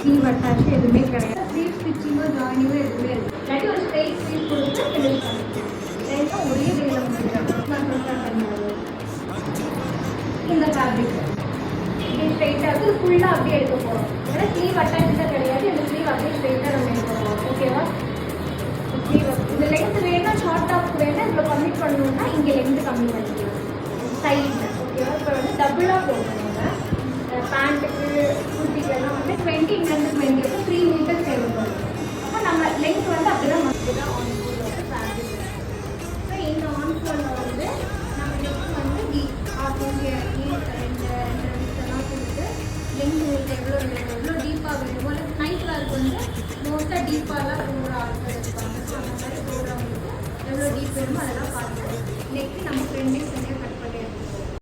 Sleeve attach எதுவுமே கிடையாது. Sleeve ஸ்டிச்சிங்கோ ஜாயினிங்கோ எதுவுமே இருக்குது. இல்லாட்டி ஒரு ஸ்ட்ரெயிட் ஸ்லீவ் கொடுத்து ஃபினிஷ் பண்ணிக்கலாம். ரெண்டும் ஒரே வேலை முடிஞ்சிடும். நான் ப்ரிஃபர் பண்ணுறது இந்த ஃபேப்ரிக் இப்படி ஸ்ட்ரெயிட்டாக இருக்குது. ஃபுல்லாக அப்படியே எடுக்க போகிறோம். ஏன்னா ஸ்லீவ் அட்டாச்சாக கிடையாது. இந்த ஸ்லீவ் அப்படியே ஸ்ட்ரெயிட்டாக நம்ம எடுக்க போகிறோம். ஓகேவா? ஸ்லீவ் இந்த லென்த் வேணால் ஷார்ட் டாப் வேணால் இவ்வளோ கம்மி பண்ணணும்னா இங்கே லென்த் கம்மி பண்ணிக்கலாம் சைடில். ஓகேவா? இப்போ வந்து டபுளாக போடணும். பேண்ட்டுக்கு குர்த்திக்கெல்லாம் வந்து 20 இங்கேருந்து 20 3 மீட்டர்ஸ் தேவைப்படும். அப்போ நம்ம லென்த் வந்து அப்படி தான் மட்டும்தான் ஆன்ஃபோலோட ஃபேப்ரிக். ஸோ இந்த ஆன்ஃபோலில் வந்து நம்ம நெக்ஸ்ட் வந்து ஹாஃப் இன்ச் ரெண்டு எல்லாம் கொடுத்து லென்த் உங்களுக்கு எவ்வளோ டீப்பாக வேணுமோ இல்லை நைட் கிளாஸ்க்கு வந்து மோஸ்ட்டாக டீப்பாலாம் போகிற ஆட்கள் இருப்பாங்க. ஸோ அந்த மாதிரி போகிறவங்களுக்கு எவ்வளோ டீப் வேணுமோ அதெல்லாம் பார்த்து நெக்ஸ்ட் நம்ம ஃப்ரெண்டிங்